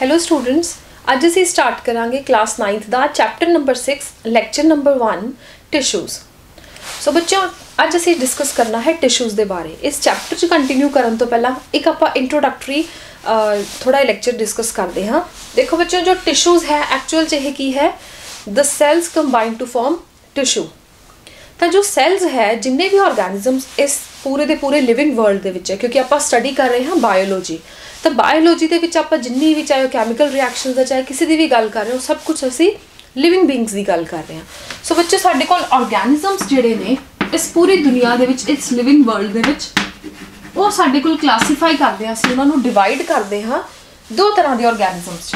Hello students, अज असीं start करांगे class 9th का chapter number 6 lecture number 1 tissues. So बच्चों अज असीं डिस्कस करना है टिश्यूज़ के बारे। इस चैप्टर च कंटिन्यू करन तो पहला एक आपां इंट्रोडक्टरी थोड़ा लैक्चर डिस्कस करते हाँ। देखो बच्चों, जो टिश्यूज़ है एक्चुअल च की है the cells combine to form tissue. तो जो सैल्स है जिन्ने भी ऑर्गेनिजम्स इस पूरे के पूरे लिविंग वर्ल्ड के विच है, क्योंकि आप स्टडी कर रहे हैं बायोलॉजी, तो बायोलॉजी के विच आप जिन्नी भी चाहे कैमिकल रिएक्शंस है चाहे किसी की भी गल कर रहे हो, सब कुछ असी लिविंग बींग्स की गल कर रहे हैं। सो बच्चे साडे कोल ऑर्गेनिजम्स जिहड़े ने इस पूरी दुनिया के विच इस लिविंग वर्ल्ड के विच वो साडे कोल क्लासीफाई करते हैं, असीं उन्हां नूं डिवाइड करते हाँ दो तरह के ऑर्गेनिजम्स।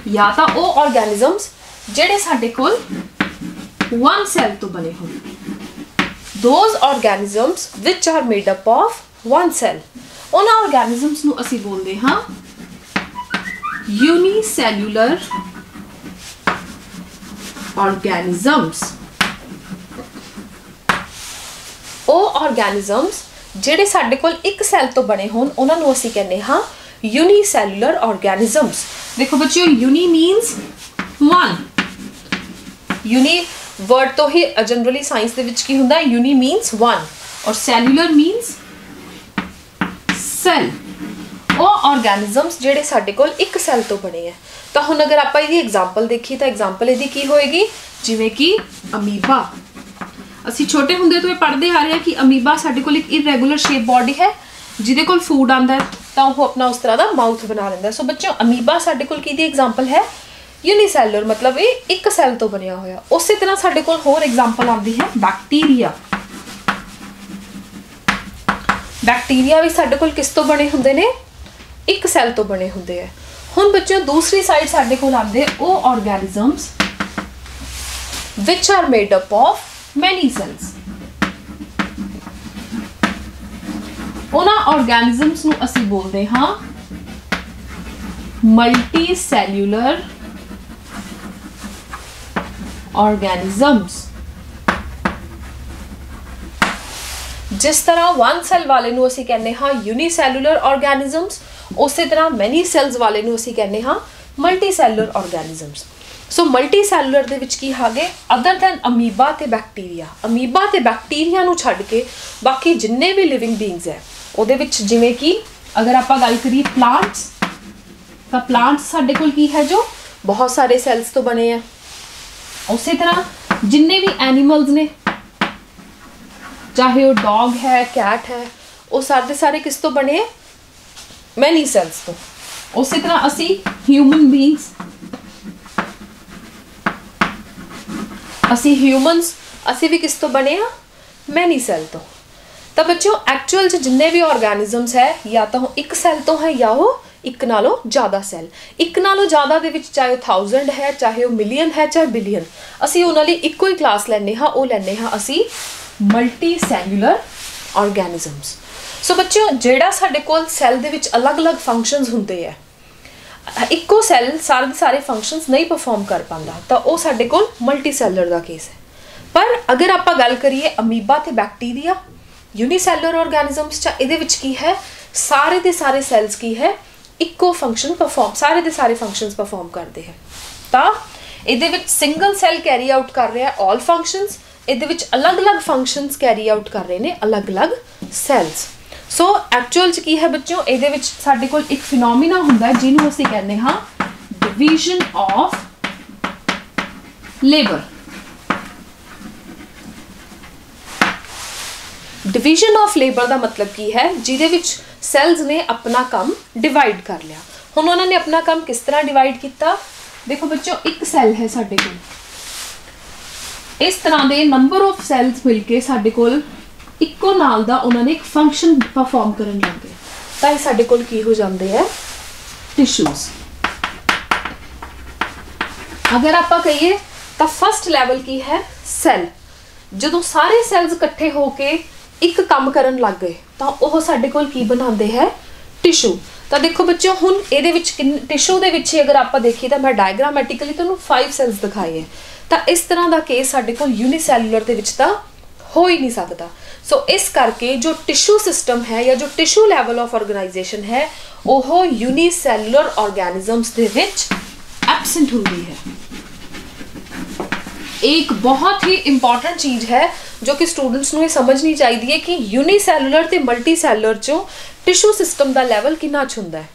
या तो वो ऑर्गेनिजम्स जिहड़े साडे कोल वन सेल तो बने हो, those organisms which are made up of one cell, उन्हां ऑर्गेनिजम्स नूं असीं बोलदे हां यूनीसैल्यूलर ऑर्गेनिजम्स। ਉਹ ऑर्गेनिजम्स ਜਿਹੜੇ ਸਾਡੇ ਕੋਲ ਇੱਕ ਸੈੱਲ ਤੋਂ ਬਣੇ ਹੋਣ ਉਹਨਾਂ ਨੂੰ ਅਸੀਂ ਕਹਿੰਦੇ ਹਾਂ यूनीसैल्यूलर ऑर्गेनिजम्स। देखो बच्चों, uni means one. Uni word तो ही जनरली साइंस दे विच की हुंदा है, यूनी मीन्स वन और सैल्यूलर मीन्स सैल। वो ऑर्गेनिजम्स जिहड़े साडे कोल एक सैल तो बने हैं। तो हुण अगर आपां इहदी एग्जाम्पल देखीए तो एग्जाम्पल इहदी की होएगी, जिवें कि अमीबा। असीं छोटे हुंदे तो ये पढ़दे आ रहे हैं कि अमीबा साडे कोल एक इररेगुलर शेप बॉडी है, जिहदे कोल फूड आंदा है तो वो अपना उस तरह का माउथ बना लैंदा है। सो बच्चों, अमीबा साडे कोल किहदी एग्जाम्पल है यूनीसैल्यूलर, मतलब ये एक सैल तो बनया होया। उस तरह साडे कोल होर एग्जाम्पल आती है बैक्टीरिया। बैक्टीरिया भी साडे कोल किस तो बने हुंदे ने, एक सैल तो बने हुंदे है। हुण बच्चों दूसरी साइड साडे कोल आंदे वो organisms which are made up of many cells. उन्हां ऑर्गेनिजम्स नूं असीं बोलदे हां मल्टी सैल्यूलर ऑर्गेनिजम्स। जिस तरह वन सैल वाले नूं असीं कहने हाँ यूनीसैल्यूलर ऑर्गेनिजम्स, उस तरह मैनी सैल्स वाले नूं असीं कहने हाँ multi cellular organisms. So multi cellular दे विच की हागे अदर दैन अमीबा ते बैक्टीरिया। अमीबा ते बैक्टीरिया नूं छड्ड के बाकी जिन्ने भी लिविंग बींग्स है उहदे विच जिवें कि अगर आपां गल करिए प्लांट्स, तो प्लांट्स साडे कोल की है जो बहुत सारे सैल्स तो बने हैं। उस तरह जिन्ने भी एनिमल्स ने, चाहे वो डॉग है कैट है, वो सारे सारे किस तो बने हैं मैनी सेल्स तो। उस तरह असी ह्यूमन बींग्स, असी ह्यूमन्स असी भी किस तो बने हैं मैनी सेल तो। तो बच्चों एक्चुअल जिन्ने भी ऑर्गेनिजम्स है या तो एक सैल तो है या वो एक नालों ज़्यादा सैल। एक नालों ज़्यादा दे विच चाहे 1000 है, चाहे वो मिलियन है, चाहे बिलियन, असी उन्हां लई इक्को ही क्लास लैने हाँ, वो लैने हाँ असी मल्टी सैल्यूलर ऑर्गेनिजम्स। सो बच्चों जिहड़ा साडे कोल सैल दे विच अलग अलग फंक्शनस हुंदे है, इक्को सैल सारे दे सारे फंक्शनस नहीं परफॉर्म कर पांदा, तो वो साडे कोल मल्टी सैल्यूलर का केस है। पर अगर आपां गल करिए अमीबा ते बैक्टीरिया यूनीसैल्यूलर ऑर्गेनिजम्स च इहदे विच की है सारे दे सारे सैल्स की है इक्को फंक्शन परफॉर्म, सारे दे सारे फंक्शनस परफॉर्म करते हैं। तो इहदे विच सिंगल सैल कैरी आउट कर रहा है ऑल फंक्शनस, इहदे विच अलग अलग फंक्शनस कैरी आउट कर रहे हैं अलग अलग सैल्स। सो एक्चुअल च की है बच्चों, इहदे विच साडे कोल एक फिनोमिना हुंदा है जिहनूं असीं कहंदे हां division of labour. Division of labour का मतलब की है जिहदे विच सैल्स ने अपना काम डिवाइड कर लिया। हुण उन्होंने अपना काम किस तरह डिवाइड किया, देखो बच्चों एक सैल है साडे कोल, इस तरह के नंबर ऑफ सैल्स मिलके साडे कोल इक्को नाल दा उन्होंने एक फंक्शन परफॉर्म करन लग गए, तां साडे कोल की हो जाते हैं टिश्यूज। अगर आपां कहिए तो फर्स्ट लैवल की है सैल। जदों सारे सैल्स इकट्ठे होके एक काम करन लग गए तो वह साडे कोल की बनाते हैं टिश्यू। तो देखो बच्चों हुण इहदे विच टिश्यू दे विच अगर आपां देखिए तो मैं डायग्रामैटिकली तुहानूं 5 सैल्स दिखाए हैं, तो इस तरह का केस साडे कोल यूनीसैल्यूलर दे विच तां हो ही नहीं सकता। सो इस करके जो टिश्यू सिस्टम है या जो टिश्यू लैवल ऑफ ऑर्गेनाइजेशन है ਉਹ ਯੂਨੀਸੈਲੂਲਰ ਆਰਗੈਨਿਜ਼ਮਸ ਦੇ ਵਿੱਚ ਐਬਸੈਂਟ ਹੁੰਦੀ ਹੈ। एक बहुत ही इंपॉर्टेंट चीज़ है जो कि स्टूडेंट्स ਨੂੰ समझनी चाहिए है कि यूनीसैलूलर ਤੇ मल्टीसैलूलर चों टिशू सिस्टम ਦਾ ਲੈਵਲ ਕਿੰਨਾ ਹੁੰਦਾ ਹੈ।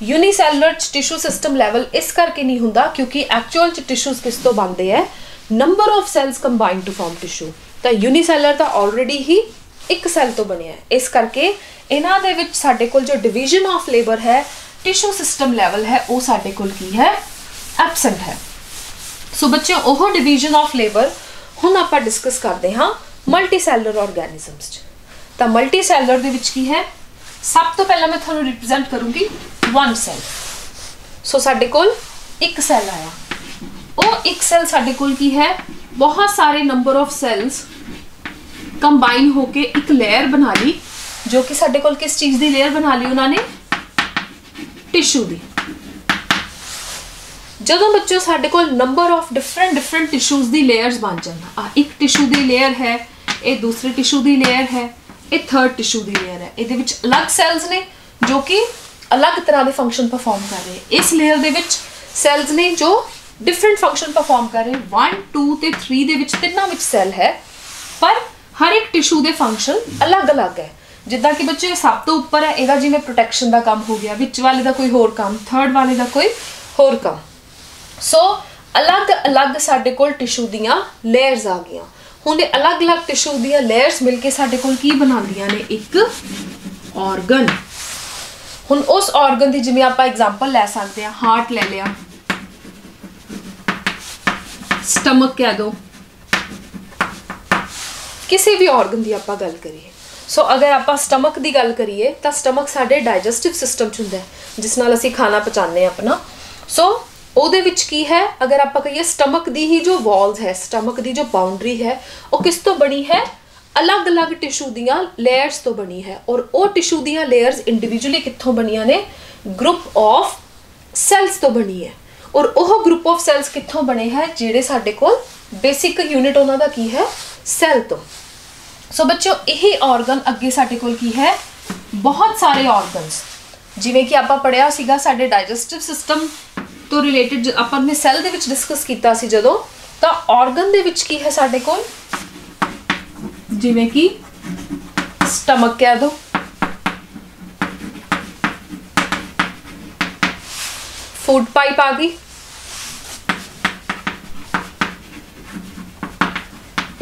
यूनीसैलूलर टिशू सिस्टम ਲੈਵਲ ਇਸ ਕਰਕੇ ਨਹੀਂ ਹੁੰਦਾ क्योंकि एक्चुअल ਚ ਟਿਸ਼ੂਜ਼ ਕਿਸ ਤੋਂ ਬਣਦੇ ਹੈ, number of cells combine to form tissue. ਤਾਂ यूनीसैलूलर ਤਾਂ ਆਲਰੇਡੀ ਹੀ ਇੱਕ ਸੈੱਲ ਤੋਂ ਬਣਿਆ ਹੈ, ਇਸ ਕਰਕੇ ਇਹਨਾਂ ਦੇ ਵਿੱਚ ਸਾਡੇ ਕੋਲ ਜੋ ਡਿਵੀਜ਼ਨ ਆਫ ਲੇਬਰ ਹੈ, ਟਿਸ਼ੂ ਸਿਸਟਮ ਲੈਵਲ ਹੈ, ਉਹ ਸਾਡੇ ਕੋਲ ਕੀ ਹੈ, ਐਬਸੈਂਟ ਹੈ। ਸੋ ਬੱਚਿਓ ਉਹ ਡਿਵੀਜ਼ਨ ਆਫ ਲੇਬਰ ਹੁਣ ਆਪਾਂ ਡਿਸਕਸ ਕਰਦੇ ਹਾਂ ਮਲਟੀਸੈਲੂਲਰ ਆਰਗੈਨਿਜ਼ਮਸ 'ਚ। ਤਾਂ ਮਲਟੀਸੈਲੂਲਰ ਦੇ ਵਿੱਚ ਕੀ ਹੈ, ਸਭ ਤੋਂ ਪਹਿਲਾਂ ਮੈਂ ਤੁਹਾਨੂੰ ਰਿਪਰੈਜ਼ੈਂਟ ਕਰੂੰਗੀ ਵਨ ਸੈਲ। ਸੋ ਸਾਡੇ ਕੋਲ ਇੱਕ ਸੈੱਲ ਆਇਆ, ਉਹ ਇੱਕ ਸੈੱਲ ਸਾਡੇ ਕੋਲ ਕੀ ਹੈ, ਬਹੁਤ ਸਾਰੇ ਨੰਬਰ ਆਫ ਸੈਲਸ ਕੰਬਾਈਨ ਹੋ ਕੇ ਇੱਕ ਲੇਅਰ ਬਣਾ ਲਈ, ਜੋ ਕਿ ਸਾਡੇ ਕੋਲ ਕਿਸ ਚੀਜ਼ ਦੀ ਲੇਅਰ ਬਣਾ ਲਈ ਉਹਨਾਂ ਨੇ, ਟਿਸ਼ੂ ਦੀ। ਜਦੋਂ ਬੱਚੋ ਸਾਡੇ ਕੋਲ number of different tissues the layers ਬਣ ਜਾਣ, ਆ ਇੱਕ ਟਿਸ਼ੂ ਦੀ ਲੇਅਰ ਹੈ, ਇਹ ਦੂਸਰੇ ਟਿਸ਼ੂ ਦੀ ਲੇਅਰ ਹੈ, ਇਹ ਥਰਡ ਟਿਸ਼ੂ ਦੀ ਲੇਅਰ ਹੈ, ਇਹਦੇ ਵਿੱਚ ਅਲੱਗ ਸੈਲਸ ਨੇ ਜੋ ਕਿ ਅਲੱਗ ਤਰ੍ਹਾਂ ਦੇ ਫੰਕਸ਼ਨ ਪਰਫਾਰਮ ਕਰ ਰਹੇ, ਇਸ ਲੇਅਰ ਦੇ ਵਿੱਚ ਸੈਲਸ ਨੇ ਜੋ ਡਿਫਰੈਂਟ ਫੰਕਸ਼ਨ ਪਰਫਾਰਮ ਕਰ ਰਹੇ, 1 2 ਤੇ 3 ਦੇ ਵਿੱਚ ਤਿੰਨਾਂ ਵਿੱਚ ਸੈੱਲ ਹੈ, ਪਰ ਹਰ ਇੱਕ ਟਿਸ਼ੂ ਦੇ ਫੰਕਸ਼ਨ ਅਲੱਗ-ਅਲੱਗ ਹੈ। ਜਿੱਦਾਂ ਕਿ ਬੱਚੇ ਸਭ ਤੋਂ ਉੱਪਰ ਹੈ, ਇਹਦਾ ਜਿਵੇਂ ਪ੍ਰੋਟੈਕਸ਼ਨ ਦਾ ਕੰਮ ਹੋ ਗਿਆ, ਵਿੱਚ ਵਾਲੇ ਦਾ ਕੋਈ ਹੋਰ ਕੰਮ, ਥਰਡ ਵਾਲੇ ਦਾ ਕੋਈ ਹੋਰ ਕੰਮ। ਸੋ ਅਲੱਗ-ਅਲੱਗ ਸਾਡੇ ਕੋਲ ਟਿਸ਼ੂ ਦੀਆਂ ਲੇਅਰਸ ਆ ਗਈਆਂ। ਹੁਣ ਇਹ ਅਲੱਗ-ਅਲੱਗ ਟਿਸ਼ੂ ਦੀਆਂ ਲੇਅਰਸ ਮਿਲ ਕੇ ਸਾਡੇ ਕੋਲ ਕੀ ਬਣਾਉਂਦੀਆਂ ਨੇ, ਇੱਕ ਆਰਗਨ। ਹੁਣ ਉਸ ਆਰਗਨ ਦੀ ਜਿਵੇਂ ਆਪਾਂ ਐਗਜ਼ਾਮਪਲ ਲੈ ਸਕਦੇ ਹਾਂ, ਹਾਰਟ ਲੈ ਲਿਆ, ਸਟਮਕ ਕਹਿ ਦੋ, ਕਿਸੇ ਵੀ ਆਰਗਨ ਦੀ ਆਪਾਂ ਗੱਲ ਕਰੀਏ। ਸੋ ਅਗਰ ਆਪਾਂ ਸਟਮਕ ਦੀ ਗੱਲ ਕਰੀਏ ਤਾਂ ਸਟਮਕ ਸਾਡੇ ਡਾਈਜੈਸਟਿਵ ਸਿਸਟਮ 'ਚ ਹੁੰਦਾ ਹੈ, ਜਿਸ ਨਾਲ ਅਸੀਂ ਖਾਣਾ ਪਚਾਉਂਦੇ ਹਾਂ ਆਪਣਾ। ਸੋ ਉਹਦੇ ਵਿੱਚ ਕੀ ਹੈ, ਅਗਰ ਆਪਾਂ ਕਹੀਏ ਸਟਮਕ ਦੀ ਹੀ ਜੋ ਵਾਲਸ ਹੈ, ਸਟਮਕ ਦੀ ਜੋ ਬਾਉਂਡਰੀ ਹੈ, ਉਹ ਕਿਸ ਤੋਂ ਬਣੀ ਹੈ, ਅਲੱਗ-ਅਲੱਗ ਟਿਸ਼ੂ ਦੀਆਂ ਲੇਅਰਸ ਤੋਂ ਬਣੀ ਹੈ। ਔਰ ਉਹ ਟਿਸ਼ੂ ਦੀਆਂ ਲੇਅਰਸ ਇੰਡੀਵਿਜੂਅਲੀ ਕਿੱਥੋਂ ਬਣੀਆਂ ਨੇ, ਗਰੁੱਪ ਆਫ ਸੈਲਸ ਤੋਂ ਬਣੀ ਹੈ। ਔਰ ਉਹ ਗਰੁੱਪ ਆਫ ਸੈਲਸ ਕਿੱਥੋਂ ਬਣੇ ਹੈ, ਜਿਹੜੇ ਸਾਡੇ ਕੋਲ ਬੇਸਿਕ ਯੂਨਿਟ ਉਹਨਾਂ ਦਾ ਕੀ ਹੈ, ਸੈੱਲ ਤੋਂ। ਸੋ ਬੱਚਿਓ ਇਹ ਆਰਗਨ ਅੱਗੇ ਸਾਡੇ ਕੋਲ ਕੀ ਹੈ, ਬਹੁਤ ਸਾਰੇ ਆਰਗਨਸ, ਜਿਵੇਂ ਕਿ ਆਪਾਂ ਪੜ੍ਹਿਆ ਸੀਗਾ ਸਾਡੇ ਡਾਈਜੈਸਟਿਵ ਸਿਸਟਮ ਤੋਂ ਰਿਲੇਟਡ ਆਪਾਂ ਨੇ ਸੈੱਲ ਦੇ ਵਿੱਚ ਡਿਸਕਸ ਕੀਤਾ ਸੀ ਜਦੋਂ, ਤਾਂ ਆਰਗਨ ਦੇ ਵਿੱਚ ਕੀ ਹੈ ਸਾਡੇ ਕੋਲ, ਜਿਵੇਂ ਕਿ ਸਟਮਕ ਕਹਿ ਦੋ, ਫੂਡ ਪਾਈਪ ਆ ਗਈ,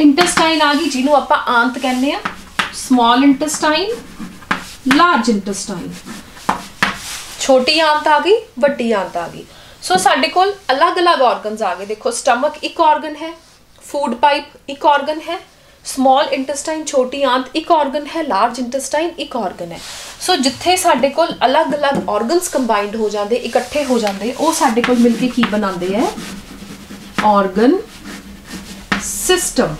ਇੰਟੈਸਟਾਈਨ ਆ ਗਈ, ਜਿਹਨੂੰ ਆਪਾਂ ਆਂਤ ਕਹਿੰਦੇ ਆ, ਸਮਾਲ ਇੰਟੈਸਟਾਈਨ, ਲਾਰਜ ਇੰਟੈਸਟਾਈਨ, ਛੋਟੀ ਆਂਤ ਆ ਗਈ, ਵੱਡੀ ਆਂਤ ਆ ਗਈ। ਸੋ ਸਾਡੇ ਕੋਲ ਅਲੱਗ-ਅਲੱਗ ਆਰਗਨਸ ਆ ਗਏ। ਦੇਖੋ ਸਟਮਕ ਇੱਕ ਆਰਗਨ ਹੈ, ਫੂਡ ਪਾਈਪ ਇੱਕ ਆਰਗਨ ਹੈ, ਸਮਾਲ ਇੰਟੈਸਟਾਈਨ ਛੋਟੀ ਆਂਤ ਇੱਕ ਆਰਗਨ ਹੈ, ਲਾਰਜ ਇੰਟੈਸਟਾਈਨ ਇੱਕ ਆਰਗਨ ਹੈ। ਸੋ ਜਿੱਥੇ ਸਾਡੇ ਕੋਲ ਅਲੱਗ-ਅਲੱਗ ਆਰਗਨਸ ਕੰਬਾਈਨਡ ਹੋ ਜਾਂਦੇ, ਇਕੱਠੇ ਹੋ ਜਾਂਦੇ, ਉਹ ਸਾਡੇ ਕੋਲ ਮਿਲ ਕੇ ਕੀ ਬਣਾਉਂਦੇ ਹੈ, ਆਰਗਨ ਸਿਸਟਮ।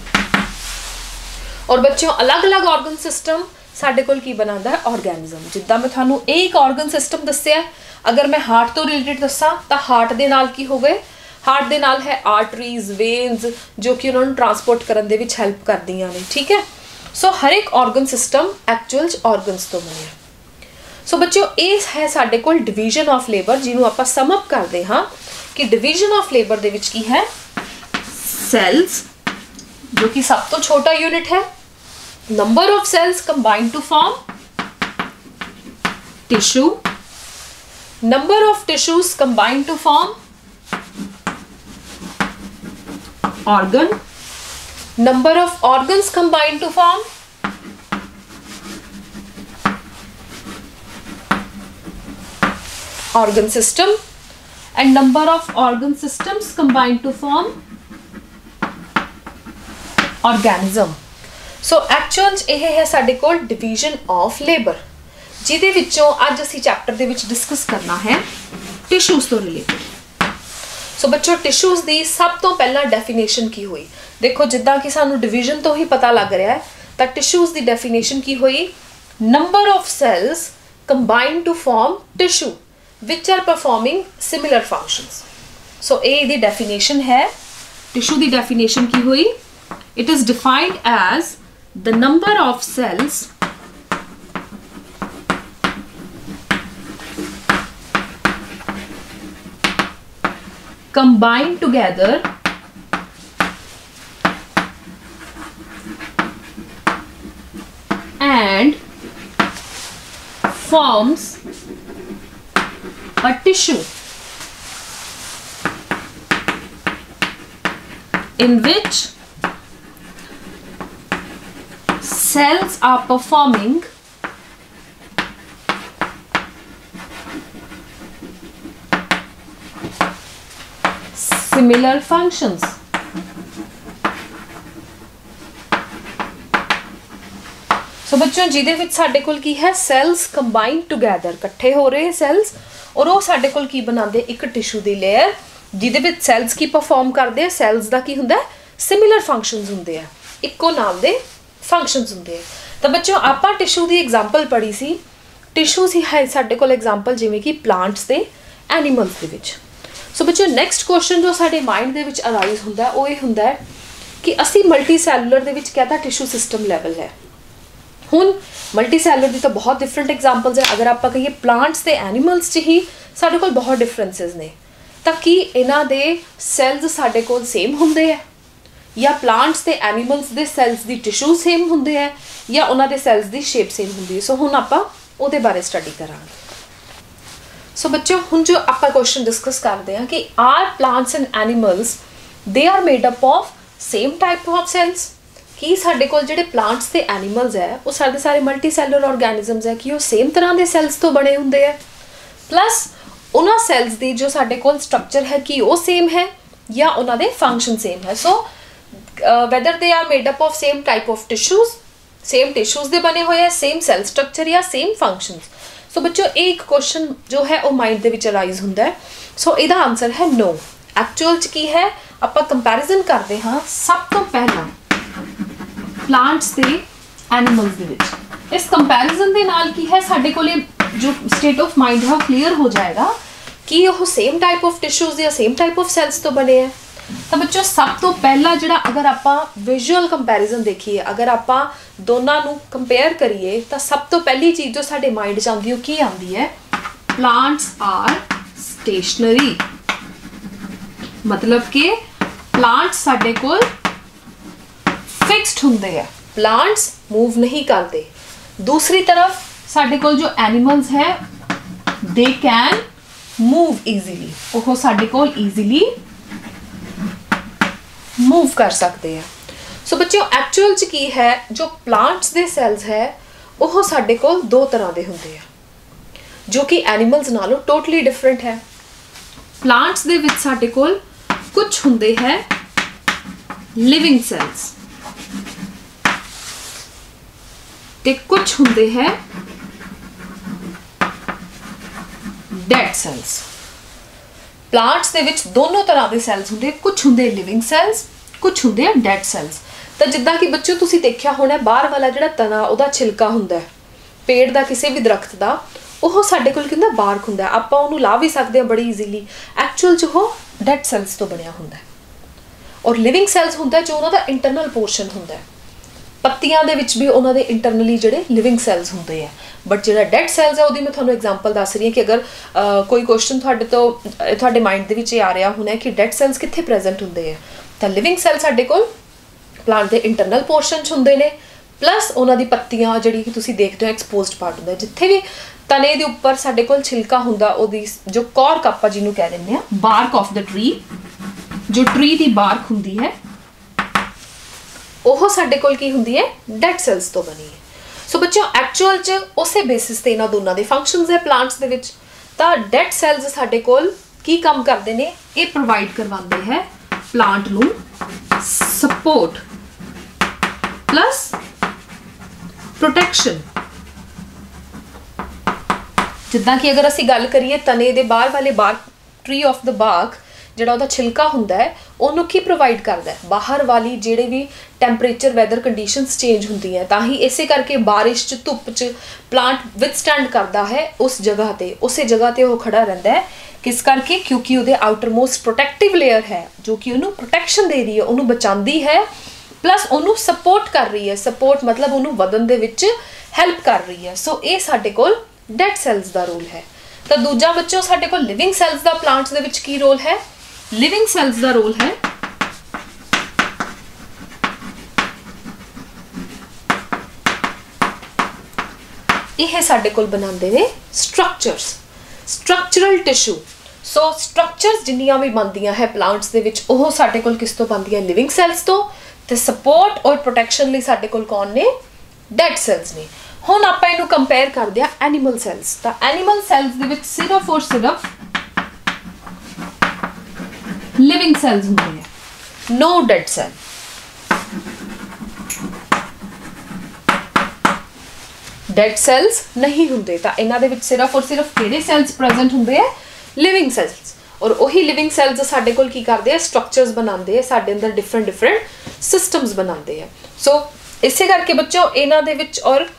ਔਰ ਬੱਚਿਓ ਅਲੱਗ-ਅਲੱਗ ਆਰਗਨ ਸਿਸਟਮ ਸਾਡੇ ਕੋਲ ਕੀ ਬਣਾਉਂਦਾ ਹੈ, ਆਰਗੈਨਿਜ਼ਮ। ਜਿੱਦਾਂ ਮੈਂ ਤੁਹਾਨੂੰ ਇਹ ਇੱਕ ਆਰਗਨ ਸਿਸਟਮ ਦੱਸਿਆ, ਅਗਰ ਮੈਂ ਹਾਰਟ ਤੋਂ ਰਿਲੇਟਡ ਦੱਸਾਂ ਤਾਂ ਹਾਰਟ ਦੇ ਨਾਲ ਕੀ ਹੋ ਗਏ, ਹਾਰਟ ਦੇ ਨਾਲ ਹੈ ਆਰਟਰੀਜ਼, ਵੇਨਸ, ਜੋ ਕਿ ਉਹਨਾਂ ਨੂੰ ਟਰਾਂਸਪੋਰਟ ਕਰਨ ਦੇ ਵਿੱਚ ਹੈਲਪ ਕਰਦੀਆਂ ਨੇ, ਠੀਕ ਹੈ। ਸੋ ਹਰ ਇੱਕ ਆਰਗਨ ਸਿਸਟਮ ਐਕਚੁਅਲ 'ਚ ਆਰਗਨਸ ਤੋਂ ਬਣਿਆ। ਸੋ ਬੱਚਿਓ ਇਹ ਹੈ ਸਾਡੇ ਕੋਲ ਡਿਵੀਜ਼ਨ ਆਫ ਲੇਬਰ, ਜਿਹਨੂੰ ਆਪਾਂ ਸਮ ਅਪ ਕਰਦੇ ਹਾਂ ਕਿ ਡਿਵੀਜ਼ਨ ਆਫ ਲੇਬਰ ਦੇ ਵਿੱਚ ਕੀ ਹੈ, ਸੈਲਸ जो कि सब तो छोटा यूनिट है, number of cells combined to form tissue, number of tissues combined to form organ, number of organs combined to form organ system and number of organ systems combined to form organism. So actual ਇਹ ਹੈ ਸਾਡੇ ਕੋਲ division of labour, ਜਿਹਦੇ ਵਿੱਚੋਂ ਅੱਜ ਅਸੀਂ ਚੈप्टर ਦੇ ਵਿੱਚ ਡਿਸਕਸ ਕਰਨਾ ਹੈ ਟਿਸ਼ੂਜ਼ ਤੋਂ ਰਿਲੇਟਡ। ਸੋ ਬੱਚੋ ਟਿਸ਼ੂਜ਼ ਦੀ ਸਭ ਤੋਂ ਪਹਿਲਾਂ ਡੈਫੀਨੇਸ਼ਨ ਕੀ ਹੋਈ, ਦੇਖੋ ਜਿੱਦਾਂ ਕਿ ਸਾਨੂੰ ਡਿਵੀਜ਼ਨ ਤੋਂ ਹੀ ਪਤਾ ਲੱਗ ਰਿਹਾ ਹੈ, ਤਾਂ ਟਿਸ਼ੂਜ਼ ਦੀ ਡੈਫੀਨੇਸ਼ਨ ਕੀ ਹੋਈ, number of cells combined to form tissue which are performing similar functions. So ਇਹ ਦੀ ਡੈਫੀਨੇਸ਼ਨ ਹੈ, ਟਿਸ਼ੂ ਦੀ ਡੈਫੀਨੇਸ਼ਨ ਕੀ ਹੋਈ, it is defined as the number of cells combine together and forms a tissue in which cells are performing similar functions. सो बच्चों जिहदे विच साडे कोल की है सैल्स कंबाइन टुगैदर इकट्ठे हो रहे सैल्स और वो साडे कोल की बनाते एक टिशू की लेयर जिहदे विच सैल्स की परफॉर्म करते हैं सैल्स का की हुंदा सिमिलर फंक्शनस हुंदे हैं इक्को नाम दे फंक्शनस हुंदे हैं। तो बच्चों आपां टिशू की एग्जाम्पल पढ़ी सी टिशू सी है साडे कोल एग्जाम्पल जिवें कि प्लांट्स दे एनीमल्स दे विच। सो बच्चों नैक्सट क्वेश्चन जो साडे माइंड दे विच अराइज हुंदा है वो ये हुंदा है कि असी मल्टी सैलूलर दे विच कहता टिशू सिस्टम लैवल है। हुण मल्टी सैलूलर की तो बहुत डिफरेंट एग्जाम्पल्स है अगर आप कहिए प्लांट्स ते एनीमल्स च ही साडे कोल बहुत डिफरेंसिस ने तो कि इन्हां दे सैल्स साडे कोल सेम हुंदे है या प्लांट्स ते एनीमल्स दे सैल्स दी टिशू सेम हुंदे है या उन्हां दे सैल्स दी शेप सेम हुंदी है। सो हुण आपां उहदे बारे स्टडी करांगे। सो बच्चों हुण जो आपां क्वेश्चन डिस्कस करते हैं कि are plants and animals they are made up of same type of cells कि साडे कोल जिहड़े प्लांट्स ते एनीमल्स है वो सारे सारे मल्टी सैलूलर ऑर्गेनिजम्स है कि वो सेम तरह के सैल्स तो बने हुंदे है प्लस उन्हां सैल्स दी जो साडे कोल स्ट्रक्चर है कि वो सेम है या उन्हां दे फंक्शन सेम है। So whether they are made up of same type of tissues same tissues दे बने हुए हैं सेम सैल स्ट्रक्चर या सेम फंक्शनस। सो बच्चों एक क्वेश्चन जो है वो माइंड दे विच अराइज हुंदा है। सो इहदा आंसर है नो। एक्चुअल च की है आपां कंपैरिजन करते हाँ सब तो पहला प्लांट्स ते एनीमल्स दे विच इस कंपैरिजन दे नाल की है साडे कोले जो स्टेट ऑफ माइंड है वो क्लीयर हो जाएगा कि वो सेम टाइप ऑफ टिश्यूज या सेम टाइप ऑफ सैल्स तो बने हैं। तो बच्चों सब तो पहला जिहड़ा अगर आपां विजुअल कंपैरिजन देखिए अगर आपां दोनों नू कंपेयर करिए तो सब तो पहली चीज़ जो साडे माइंड च आंदी है की आंदी है प्लांट्स आर स्टेशनरी मतलब कि प्लांट्स साडे कोल फिक्स्ड हुंदे है प्लांट्स मूव नहीं करते। दूसरी तरफ साडे कोल जो एनिमल्स है दे कैन मूव ईजीली वो साडे कोल ईजीली मूव कर सकते हैं। सो बच्चों एक्चुअल च की है जो प्लांट्स दे सैल्स है वो साडे कोल दो तरह के हुंदे हैं जो कि एनिमल्स नालों टोटली डिफरेंट है। प्लांट्स दे विच साडे कोल कुछ हुंदे है लिविंग सैल्स ते कुछ हुंदे है डेड सैल्स। प्लांट्स दे विच दोनों तरह के सैल्स हुंदे कुछ हुंदे लिविंग सैल्स कुछ हुंदे डेड सैल्स। तो जिद्दां कि बच्चों तुसीं देखिया होना बाहर वाला जिहड़ा तना उहदा छिलका हुंदा है पेड़ दा किसी भी दरख्त दा वो साडे कोल किंदा बार्क हुंदा है आपां उहनूं ला भी सकदे हां बड़ी ईजीली एक्चुअल च वो डेड सैल्स तो बनिया हुंदा है और लिविंग सैल्स हुंदा जो उहदा इंटरनल पोर्शन हुंदा है पत्तियां दे विच भी उन्हां दे इंटरनली जिहड़े लिविंग सैल्स हुंदे हैं बट जिहड़ा डेड सैल्स है उहदी मैं तुहानूं एग्जांपल दस रही हां कि अगर कोई क्वेश्चन तुहाडे माइंड दे विच आ रहा होना है कि डेड सैल्स कित्थे प्रेजेंट हुंदे हैं तो लिविंग सैल साडे कोल प्लांट दे इंटरनल पोर्शन च हुंदे ने प्लस उन्हां दी पत्तियां जिहड़ी कि तुसीं देखदे हो एक्सपोज्ड पार्ट हुंदा जिथे भी तने दे उपर साडे कोल छिलका हुंदा उहदी जो कॉर्क आपां जिहनूं कह दिंदे आ बार्क ऑफ द ट्री जो ट्री दी बार्क हुंदी है वो साडे कोल की हुंदी है डेड सैल्स तो बनी है। सो बच्चों एक्चुअल च उसे बेसिस ते इन्हां दोनों दे फंक्शनस है प्लांट्स दे विच तां डेड सैल्स साडे कोल की काम करदे ने ये प्रोवाइड करवांदे है प्लांट नूं सपोर्ट प्लस प्रोटेक्शन। जिद्दां कि अगर असी गल करिए तने दे बाहर वाले bark tree of the bark जिहड़ा उहदा छिलका हुंदा है उहनूं की प्रोवाइड करदा है बाहर वाली जिहड़े भी टैंपरेचर वैदर कंडीशनस चेंज हुंदी है तां ही इसे करके बारिश च धुप च प्लांट विथस्टैंड करता है उस जगह ते उस जगह ते वो खड़ा रहिंदा है किस करके क्योंकि उहदे आउटर मोस्ट प्रोटेक्टिव लेयर है जो कि उहनूं प्रोटेक्शन दे रही है उहनूं बचांदी है प्लस उहनूं सपोर्ट कर रही है सपोर्ट मतलब उहनूं वधन दे विच हैल्प कर रही है। सो ये साडे कोल डेड सैल्स दा रोल है। तो दूजा बच्चों साडे कोल लिविंग सैल्स दा प्लांट्स दे विच की रोल है लिविंग सैल्स का रोल है यह साडे कोल बनाते ने स्ट्रक्चर्स, स्ट्रक्चरल टिश्यू। सो स्ट्रक्चर्स जिन्नियां भी बनदियां है प्लांट्स दे विच ओह साडे कोल किस तो बनदियां लिविंग सैल्स तो, ते सपोर्ट और प्रोटैक्शन लई साडे कोल कौन ने डेड सैल्स ने। हुण आपां इहनूं कंपेयर करदे आ एनीमल सैल्स। तां एनीमल सैल्स दे विच सिर्फ और सिर्फ लिविंग सैल्स होंदे हैं, no dead cell. Dead cells नहीं होंगे, तो इन्हां दे विच सिर्फ और सिर्फ किहड़े सैल्स प्रेजेंट होंगे है लिविंग सैल्स। और वही लिविंग सैल्स साडे कोल की करते हैं स्ट्रक्चर्स बनाते हैं, साडे अंदर डिफरेंट डिफरेंट सिस्टम्स बनाते हैं। सो इसे करके बच्चों इन्हां दे विच और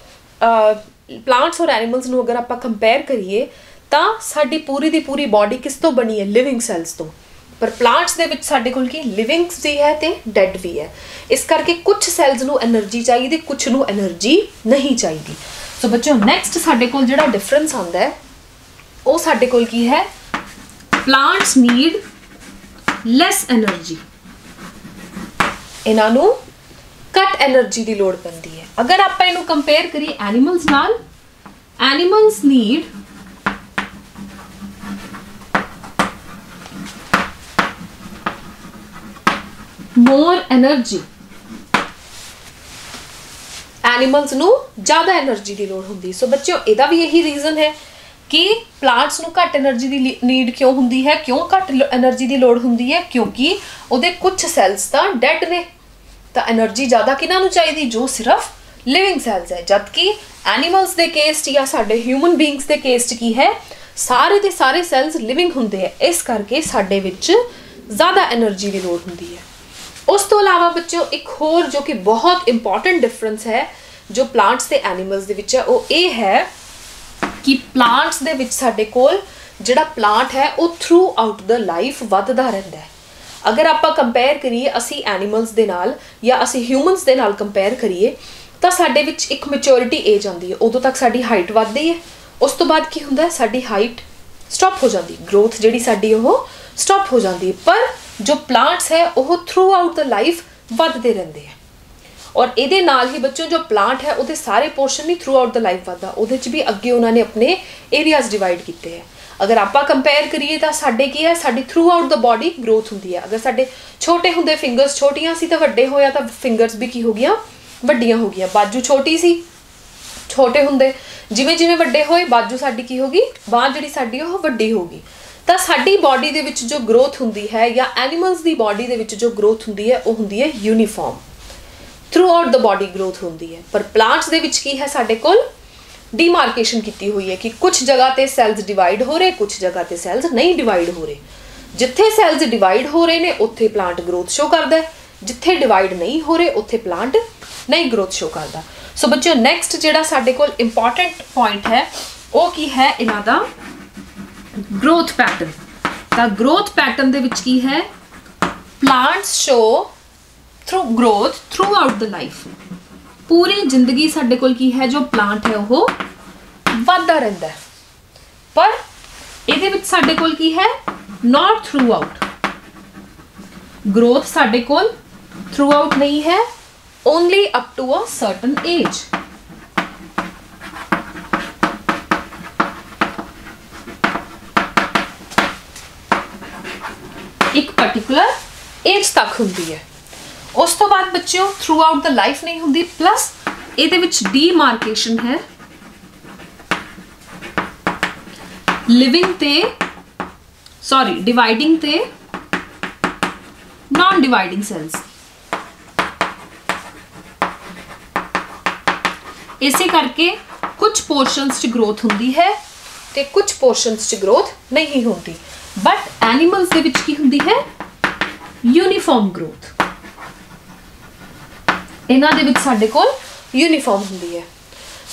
प्लांट्स और एनीमल्स नूं अगर आपां कंपेयर करिए तो साडी पूरी दी पूरी बॉडी किस तो बनी है लिविंग सैल्स तो, पर प्लांट्स दे विच साडे कोल की लिविंग्स भी है ते डेड भी है। इस करके कुछ सैल्स नूं एनर्जी चाहिए, कुछ नूं एनर्जी नहीं चाहिए। सो बच्चों नेक्स्ट साडे कोल जिहड़ा डिफरेंस आंदा है वो साडे कोल की है प्लांट्स नीड लैस एनर्जी, इन्हां नूं घट एनर्जी की लोड़ पैंदी है। अगर आप इनू कंपेयर करिए एनीमल्स नाल, animals need more energy, animals नू ज़्यादा एनर्जी की लोड़ होंदी। सो बच्चों इहदा भी यही रीजन है कि प्लांट्स नू घट एनर्जी की नीड क्यों होंदी है, क्यों घट एनर्जी की लोड़ होंदी है, क्योंकि उहदे कुछ सैल्स तां डेड ने, तो एनर्जी ज़्यादा किन्हां नू चाहिदी जो सिर्फ लिविंग सैल्स है। जबकि एनीमल्स के केस च या साडे ह्यूमन बीइंग्स के केस च की है सारे के सारे सैल्स लिविंग होंदे है, इस करके साडे विच ज़्यादा एनर्जी की लोड़ होंदी है। उस तो अलावा बच्चों एक होर जो कि बहुत इंपॉर्टेंट डिफरेंस है जो प्लांट्स ते एनीमल्स दे विच है वो ये है कि प्लांट्स दे विच साडे कोल जिहड़ा प्लांट है वो थ्रू आउट द लाइफ वधदा रहिंदा है। अगर आप कंपेयर करिए असी एनीमल्स दे नाल या असी ह्यूमनस दे नाल कंपेयर करिए तो साडे विच एक मैच्योरिटी एज आती है, उदों तक साडी हाइट वधदी है। उस तो बाद की हुंदा है साडी हाइट स्टॉप हो जाती, ग्रोथ जिहड़ी साडी ओह स्टॉप हो जाती है। पर जो प्लांट्स है वह थ्रू आउट द लाइफ वधदे रहिंदे हैं। और ये नाल ही बच्चों जो प्लांट है वो सारे पोर्शन नहीं थ्रू आउट द लाइफ वधदा, उहदे च भी अगे उन्होंने अपने एरियाज डिवाइड किए हैं। अगर आप कंपेयर करिए तो साडे की है साडी throughout the body growth होंदी है। अगर साडे छोटे होंदे फिंगर्स छोटियां सी तो वड्डे होया तो फिंगर्स भी की हो गई वड्डियां हो गई। बाजू छोटी सी छोटे होंदे जिवें जिवें वड्डे होए बाजू साडी की होगी, बांह जिहड़ी साडी ओह वड्डी होगी। तो साडी बॉडी दे विच जो ग्रोथ होंदी है या एनीमल्स दी बॉडी दे विच जो ग्रोथ होंदी है वो होंदी है uniform, through out the body growth होंदी है। पर प्लांट्स दे विच की है साडे कोल डिमार्केशन की हुई है कि कुछ जगह ते सैल्स डिवाइड हो रहे, कुछ जगह ते सैल्स नहीं डिवाइड हो रहे। जिथे सैल्स डिवाइड हो रहे ने उत्थे प्लांट ग्रोथ शो करता है, जिथे डिवाइड नहीं हो रहे उत्थे प्लांट नहीं ग्रोथ शो करता। सो बच्चों नैक्सट जिहड़ा साडे कोल इंपॉर्टेंट पॉइंट है वो की है इन्हां दा ग्रोथ पैटर्न। तो ग्रोथ पैटर्न दे विच की है plants show through growth through out the life, पूरी जिंदगी साडे कोल की है जो प्लांट है वो वधदा रहिंदा है। पर इहदे विच साडे कोल की है नॉट थ्रू आउट, ग्रोथ साडे कोल थ्रू आउट नहीं है, only up to a certain age. एक पर्टिकुलर एज तक होंदी है, उस तो बाद बच्चों थ्रू आउट द लाइफ नहीं होंदी। प्लस इहदे विच डीमार्केशन है लिविंग ते सॉरी डिवाइडिंग ते नॉन डिवाइडिंग सैल्स। इसे करके कुछ पोर्शंस च ग्रोथ होंदी है ते कुछ पोर्शंस च ग्रोथ नहीं होंदी। बट एनीमल्स दे विच की होंदी है यूनीफॉर्म ग्रोथ, इन्हां दे विच साडे कोल यूनीफॉर्म होंदी है।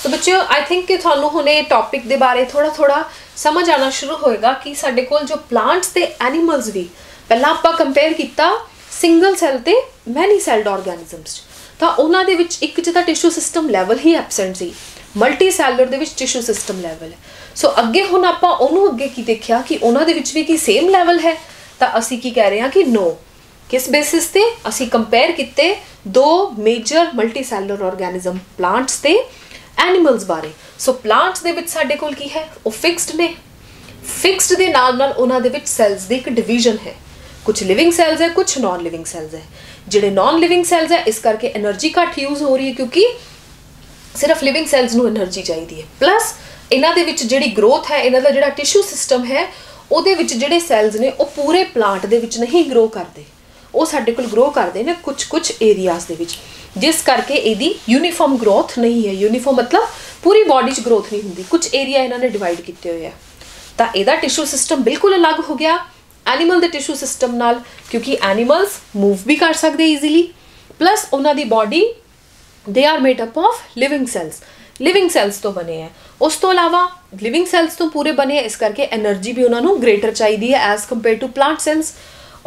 तो बच्चों आई थिंक कि तुहानूं हुणे टॉपिक दे बारे थोड़ा थोड़ा समझ आना शुरू होएगा कि साडे कोल जो प्लांट्स ते एनीमल्स भी पहला आपां कंपेयर किया सिंगल सैल ते मैनी सैल्ड ऑर्गेनिजम्स, तो उन्हां दे विच एक जिहदा टिश्यू सिस्टम लैवल ही एबसेंट सी, मल्टी सैलर दे विच टिश्यू सिस्टम लैवल है। सो अगे हुण आपां उहनूं अगे की देखिया कि उन्हां दे विच भी की सेम लैवल है, ਤਾਂ ਅਸੀਂ ਕੀ ਕਹਿ ਰਹੇ ਹਾਂ ਕਿ नो। किस बेसिस ते असी कंपेयर किते दो मेजर मल्टीसैलर ऑर्गेनिज्म प्लांट्स ते एनिमल्स बारे। सो प्लांट्स दे विच साडे कोल की है वो फिक्सड ने, फिक्सड दे नाल नाल उन्हां दे विच सैल्स दी एक डिवीजन है, कुछ लिविंग सैल्स है कुछ नॉन लिविंग सैल्स है। जिहड़े नॉन लिविंग सैल्स है इस करके एनर्जी घट यूज़ हो रही है क्योंकि सिर्फ लिविंग सैल्स नूं एनर्जी चाहिए है। प्लस इन्हां दे विच जिहड़ी ग्रोथ है, इन्हां दा जिहड़ा टिश्यू सिस्टम है उहदे विच जिहड़े सैल्स ने वो पूरे प्लांट दे विच नहीं ग्रो करते, वो साडे कोल ग्रो करते हैं कुछ कुछ एरियाज दे विच, जिस करके इहदी यूनीफॉर्म ग्रोथ नहीं है। यूनीफॉर्म मतलब पूरी बॉडी च ग्रोथ नहीं होंदी, कुछ एरिया इन्होंने डिवाइड किए हुए हैं। तो इहदा टिश्यू सिस्टम बिल्कुल अलग हो गया एनीमल के टिश्यू सिस्टम नाल, क्योंकि एनीमल्स मूव भी कर सकते ईजीली, प्लस उन्हों की body they are made up of living cells, living cells तो बने हैं। उस तो अलावा लिविंग सैल्स तो पूरे बने हैं, इस करके एनर्जी भी उन्होंने ग्रेटर चाहिए है as compared to plant cells.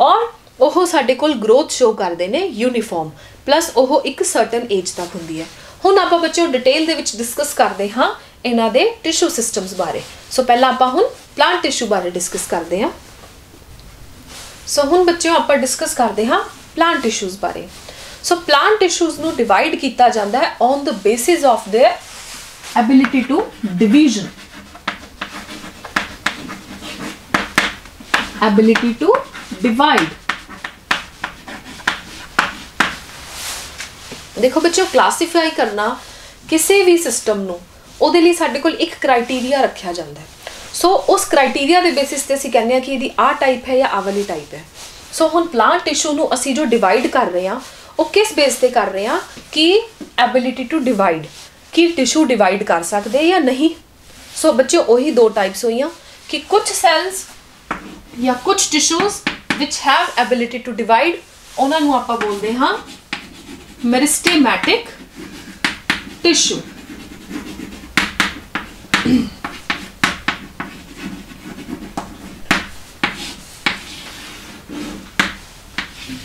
और ਉਹ ਸਾਡੇ ਕੋਲ ग्रोथ शो करते हैं यूनीफॉर्म, प्लस ਉਹ एक सर्टन एज तक होंगी है। ਹੁਣ ਆਪਾਂ ਬੱਚਿਓ डिटेल ਦੇ ਵਿੱਚ डिस्कस करते हाँ ਇਹਨਾਂ ਦੇ टिश्यू सिस्टम्स बारे। सो पहला ਆਪਾਂ ਹੁਣ प्लांट टिश्यू बारे डिस्कस करते हैं। सो ਹੁਣ ਬੱਚਿਓ ਆਪਾਂ डिस्कस करते हाँ प्लांट टिश्यूज़ बारे। सो प्लांट टिश्यूज़ ਨੂੰ डिवाइड किया जाता है on the basis of their ability to division, ability to divide. देखो बच्चों क्लासीफाई करना किसी भी सिस्टम नूं उहदे लई साडे कोल एक क्राइटेरिया रखा जाता है। सो उस क्राइटेरिया के बेसिस ते असीं कहने कि इहदी आ टाइप है या आ वाली टाइप है। सो हुण प्लांट टिश्यू नूं असीं जो डिवाइड कर रहे हैं वो किस बेस ते कर रहे हैं कि एबिलिटी टू डिवाइड, कि टिश्यू डिवाइड कर सकते या नहीं। सो बच्चों वही दो टाइप्स हुई कि कुछ सैल्स या कुछ tissues which have ability to divide, उन्हां नूं आपां बोलदे हां मेरिस्टेमैटिक टिश्यू।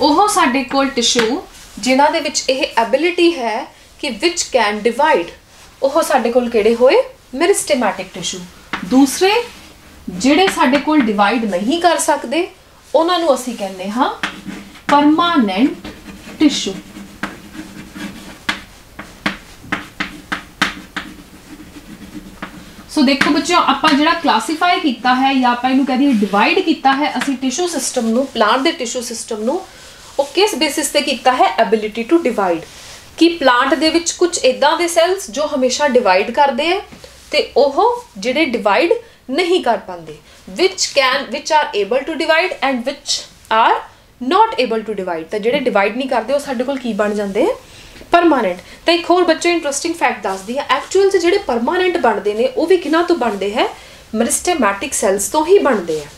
ਉਹ ਸਾਡੇ ਕੋਲ टिश्यू जिन्हां दे विच ਇਹ एबिलिटी है कि विच कैन डिवाइड, ਉਹ ਸਾਡੇ ਕੋਲ ਕਿਹੜੇ ਹੋਏ मेरिस्टेमैटिक टिश्यू। दूसरे ਜਿਹੜੇ ਸਾਡੇ ਕੋਲ डिवाइड नहीं कर सकते ਉਹਨਾਂ ਨੂੰ ਅਸੀਂ ਕਹਿੰਦੇ ਹਾਂ परमानेंट टिश्यू। सो देखो बच्चों आपां जिहड़ा क्लासीफाई किया है या आपां इहनूं कह दईए डिवाइड किया है असीं टिश्यू सिस्टम नूं, प्लांट दे टिश्यू सिस्टम नूं वो किस बेसिस ते किया है एबिलिटी टू डिवाइड, कि प्लांट दे विच कुछ इदां दे सैल्स जो हमेशा डिवाइड करते हैं ते ओह जिहड़े डिवाइड नहीं कर पाते, which are able to divide and which are not able to divide. तो जिहड़े डिवाइड नहीं करते वो साडे कोल की बन जाते हैं परमानेंट। तो एक होर बच्चों इंटरस्टिंग फैक्ट दस दी है, एक्चुअल से जिहड़े परमानेंट बनते हैं वो भी किन्हां तो बनते हैं मेरिस्टेमैटिक सैल्स तो ही बनते हैं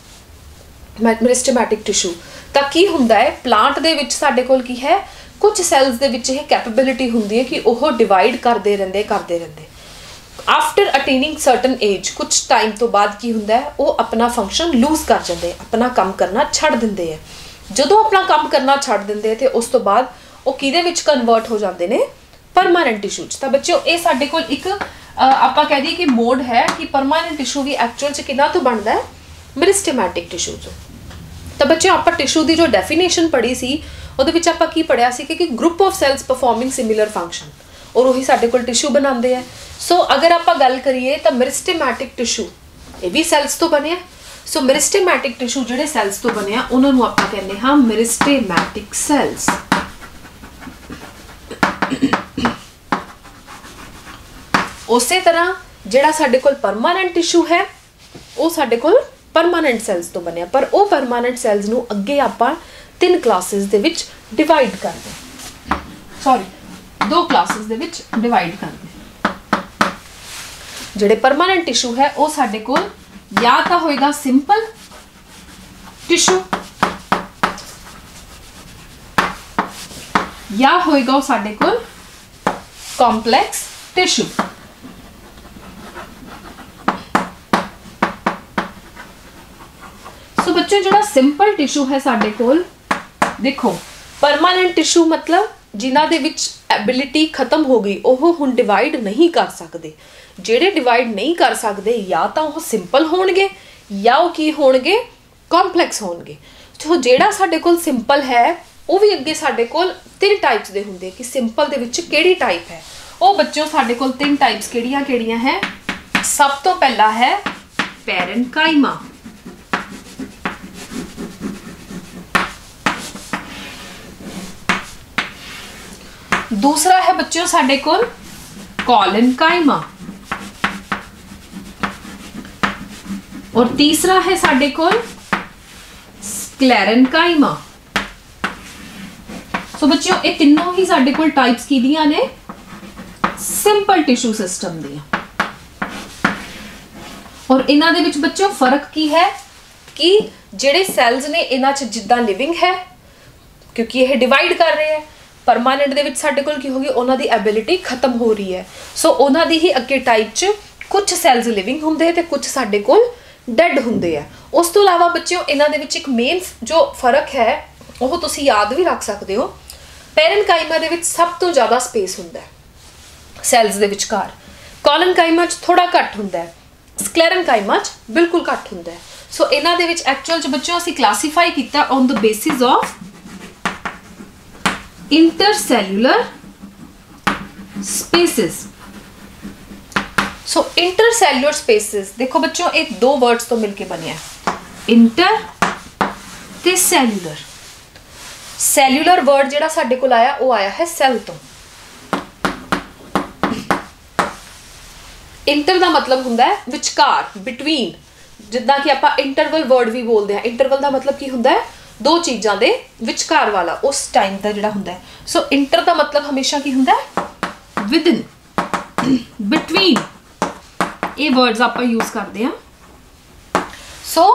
मेरिस्टेमैटिक टिश्यू। तो की हुंदा है प्लांट दे विच साडे कोल की है कुछ सैल्स दे विच यह कैपेबिलिटी हुंदी है कि वह डिवाइड करते रहते आफ्टर अटेनिंग सर्टन एज, कुछ टाइम तो बाद की हुंदा है वो अपना फंक्शन लूज कर जाते हैं, अपना काम करना छड़ देंदे हैं। जदों अपना काम करना छड़ देंदे हैं तो उस तो बाद वो किहदे विच कन्वर्ट हो जाते हैं परमानेंट टिश्यू। तो बच्चों ये साडे कोल एक आपां कह दईए कि मोड है कि परमानेंट टिश्यू भी एक्चुअल च किन्हां तो बनता है मेरिस्टेमैटिक टिश्यू तो। तो बच्चों आपां टिश्यू की जो डेफिनेशन पढ़ी सी उहदे विच आपां की पढ़िया सी कि group of cells performing similar function, और वही साडे कोल टिश्यू बनाते हैं। सो अगर आपां गल करिए तो मेरिस्टेमैटिक टिश्यू ये भी सैल्स तो बने। सो मेरिस्टेमैटिक टिश्यू जिहड़े सैल्स तो बने उन्होंने आपां कहने हाँ मेरिस्टेमैटिक सैल्स। उसे तरह जिहड़ा साडे कोल परमानेंट टिश्यू है वो साडे कोल परमानेंट सैल्स तो बने, पर वो परमानेंट सैल्स नूं अगे आपां 3 क्लासेस दे विच डिवाइड करते, सॉरी 2 क्लासेस दे विच डिवाइड करते। जिहड़े परमानेंट टिश्यू है वो साडे कोल या तो होएगा सिंपल टिश्यू या होएगा वो साडे कोल कॉम्प्लेक्स टिश्यू। सो बच्चों जो सिंपल टिश्यू है साडे कोल, देखो परमानेंट टिश्यू मतलब जिन्हां दे विच एबिलिटी खत्म हो गई, वो हुण डिवाइड नहीं कर सकते। जिहड़े डिवाइड नहीं कर सकते या तो वो सिंपल होणगे या वो की होणगे कॉम्प्लैक्स होणगे। ਸੋ ਜਿਹੜਾ ਸਾਡੇ ਕੋਲ ਸਿੰਪਲ ਹੈ ਉਹ ਵੀ ਅੱਗੇ ਸਾਡੇ ਕੋਲ 3 ਟਾਈਪਸ ਦੇ ਹੁੰਦੇ ਕਿ ਸਿੰਪਲ ਦੇ ਵਿੱਚ ਕਿਹੜੀ ਟਾਈਪ ਹੈ। ਉਹ ਬੱਚਿਓ ਸਾਡੇ ਕੋਲ 3 ਟਾਈਪਸ ਕਿਹੜੀਆਂ ਹੈ। ਸਭ ਤੋਂ ਪਹਿਲਾ ਹੈ ਪੈਰੇਨਕਾਈਮਾ, दूसरा है बच्चों साडे कोल कॉलेनकाइमा, और तीसरा है साडे कोल स्क्लेरेनकाइमा। सो बच्चों ये तीनों ही साडे कोल टाइप्स की दियां ने सिंपल टिश्यू सिस्टम दियां। और इन्हां दे विच बच्चों फर्क की है कि जिहड़े सैल्स ने इन्हां च जिद्दां लिविंग है, क्योंकि ये डिवाइड कर रहे हैं, परमानेंट दे विच साडे कोल की होगी उन्हां दी एबिलिटी खत्म हो रही है। सो उन्हां दी ही अगे टाइप च कुछ सैल्स लिविंग हुंदे ते कुछ साडे कोल डेड हुंदे है। उस तो इलावा बच्चों इन्हां दे विच एक मेन जो फर्क है वो तुसीं याद भी रख सकते हो। पैरेनकाइमा दे विच सब तो ज़्यादा स्पेस हुंदा है सैल्स दे विचकार, कॉलेनकाइमा च थोड़ा घट हुंदा है, स्क्लेरेनकाइमा च बिल्कुल घट हुंदा है। सो इन्हां दे विच एक्चुअल च बच्चों असीं क्लासीफाई कीता on the basis of intercellular spaces. So intercellular spaces देखो बच्चों एक 2 वर्ड्स तो मिलके बने हैं, इंटर ते सैल्यूलर। सैल्यूलर वर्ड जिहड़ा साडे कोल आया वो आया है सैल तो। इंटर दा मतलब हुंदा है विचकार, बिटवीन, जिद्दां कि आपां इंटरवल वर्ड भी बोलते हैं। इंटरवल दा मतलब की हुंदा है 2 चीज़ों के विचकार वाला उस टाइम का जिहड़ा हुंदा है। सो इंटर का मतलब हमेशा की हुंदा है विद इन, बिटवीन, ये वर्ड्स आप यूज करते हैं। सो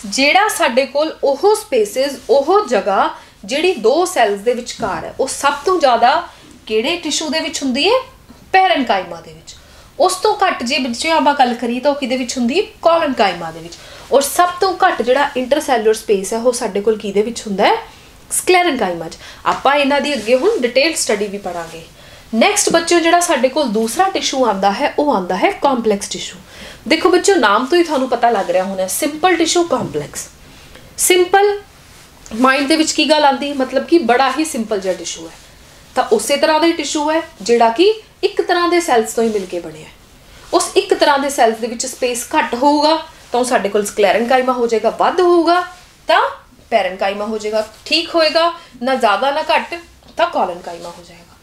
जिहड़ा साडे कोल ओह स्पेसिस ओह जगह जिहड़ी 2 सैल्स दे विचकार है वो सब तो ज़्यादा किहड़े टिश्यू दे विच हुंदी है, पैरेनकाइमा दे विच। उस तो घट जे बच्चों आपां गल करिए तो किहदे विच हुंदी है, कॉलेनकाइमा दे विच। और सब तो घट जिहड़ा इंटरसैल्यूलर स्पेस है वो साडे कोल किहदे विच हुंदा है, स्क्लेरेनकाइमा च। आपां इन्हां दी अगे हुण डिटेल स्टडी भी पढ़ांगे। नैक्सट बच्चों जिहड़ा साडे कोल दूसरा टिश्यू आंदा है वो आंदा है कॉम्पलैक्स टिश्यू। देखो बच्चों नाम तो ही तुहानूं पता लग रहा होना, सिंपल टिश्यू, कॉम्पलैक्स। सिंपल माइंड दे विच की गल आंदी, मतलब कि बड़ा ही सिंपल जिहा टिश्यू है, तो उस तरह का टिश्यू है जिहड़ा कि एक तरह के सैल्स तो ही मिलके बने है। उस एक तरह के सैल्स दे विच स्पेस घट होगा तो साडे कोल स्क्लेरेनकाइमा हो जाएगा, वध होगा तो पैरेनकाइमा हो जाएगा, ठीक होएगा ना ज़्यादा ना घट तो कॉलेनकाइमा हो जाएगा।